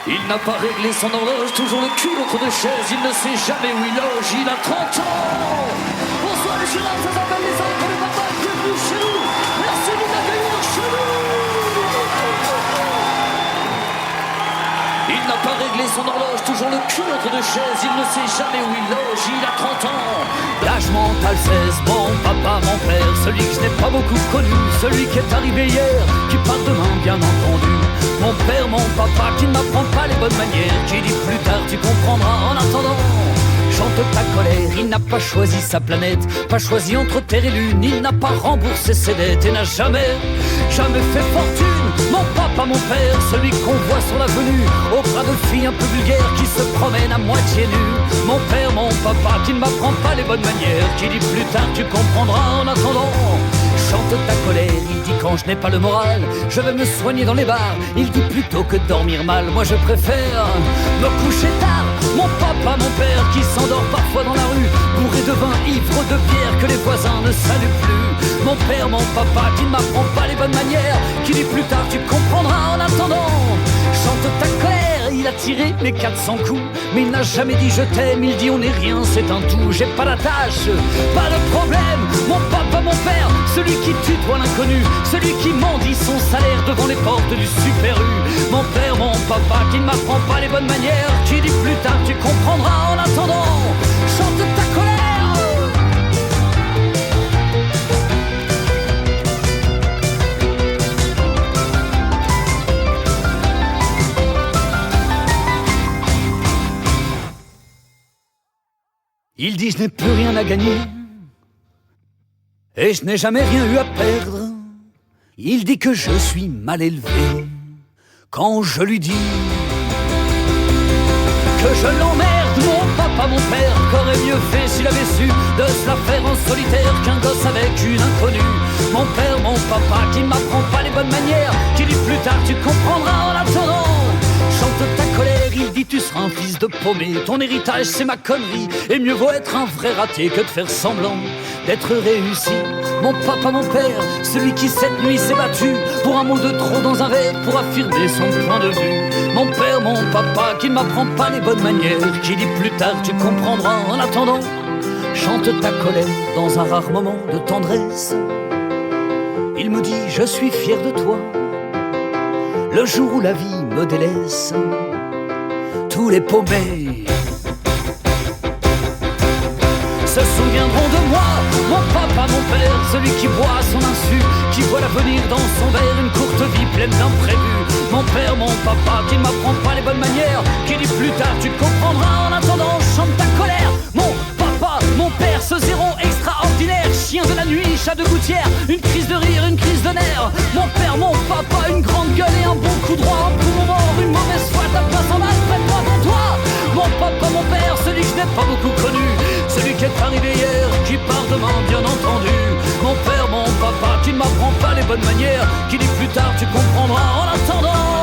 Il n'a pas réglé son horloge, toujours le cul entre deux chaises. Il ne sait jamais où il loge, il a 30 ans. Bonsoir les chérins, ça s'appelle les enfants de papa. Bienvenue chez nous, merci de nous accueillir chez nous. Il n'a pas réglé son horloge, toujours le cul entre deux chaises. Il ne sait jamais où il loge, il a 30 ans. L'âge mental 16, mon papa, mon père, celui que je n'ai pas beaucoup connu, celui qui est arrivé hier, qui part demain bien entendu. Mon père, mon papa, qui ne m'apprend pas les bonnes manières, qui dit plus tard tu comprendras. En attendant, chante ta colère. Il n'a pas choisi sa planète, pas choisi entre terre et lune. Il n'a pas remboursé ses dettes et n'a jamais fait fortune. Mon papa, mon père, celui qu'on voit sur l'avenue, au bras de filles un peu vulgaires qui se promènent à moitié nues. Mon père, mon papa, qui ne m'apprend pas les bonnes manières, qui dit plus tard tu comprendras. En attendant, chante ta colère. Il dit quand je n'ai pas le moral, je vais me soigner dans les bars. Il dit plutôt que dormir mal, moi je préfère me coucher tard. Mon papa, mon père, qui s'endort parfois dans la rue, bourré de vin, ivre de bière, que les voisins ne saluent plus. Mon père, mon papa, qui ne m'apprend pas les bonnes manières, qui dit plus tard tu comprendras. En attendant, chante ta colère. Il a tiré les 400 coups, mais il n'a jamais dit je t'aime. Il dit on n'est rien, c'est un tout. J'ai pas la tâche, pas de problème. Mon papa, mon père, celui qui tutoie l'inconnu, celui qui mendie son salaire devant les portes du Super U. Mon père, mon papa, qui ne m'apprend pas les bonnes manières, qui dit plus tard tu comprendras. En attendant, chante ta colère. Il dit je n'ai plus rien à gagner et je n'ai jamais rien eu à perdre. Il dit que je suis mal élevé quand je lui dis que je l'emmerde. Mon papa, mon père, qu'aurait mieux fait s'il avait su de se la faire en solitaire qu'un gosse avec une inconnue. Mon père, mon papa, qui ne m'apprend pas les bonnes manières, qui dit plus tard tu comprendras. En attendant, chante ta colère. Il dit tu seras un fils de paumé, ton héritage c'est ma connerie, et mieux vaut être un vrai raté que de faire semblant d'être réussi. Mon papa, mon père, celui qui cette nuit s'est battu pour un mot de trop dans un verre, pour affirmer son point de vue. Mon père, mon papa, qui ne m'apprend pas les bonnes manières, qui dit plus tard tu comprendras. En attendant, chante ta colère dans un rare moment de tendresse. Il me dit je suis fier de toi, le jour où la vie me délaisse. Tous les paumés se souviendront de moi. Mon papa, mon père, celui qui boit à son insu, qui voit l'avenir dans son verre, une courte vie pleine d'imprévus. Mon père, mon papa, qui ne m'apprend pas les bonnes manières, qui dit plus tard tu comprendras. En attendant, chante ta colère. Mon papa, mon père, ce zéro extraordinaire, chien de la nuit, chat de gouttière, une crise de rire, une crise de nerfs. Mon père, mon papa, une grande gueule et un bon coup droit, un poumon mort, une mauvaise foi, tape pas sans mal, prête-moi ton toit. Mon papa, mon père, celui que je n'ai pas beaucoup connu, celui qui est arrivé hier, qui part demain bien entendu. Mon père, mon papa, qui ne m'apprend pas les bonnes manières, qui dit plus tard tu comprendras. En attendant,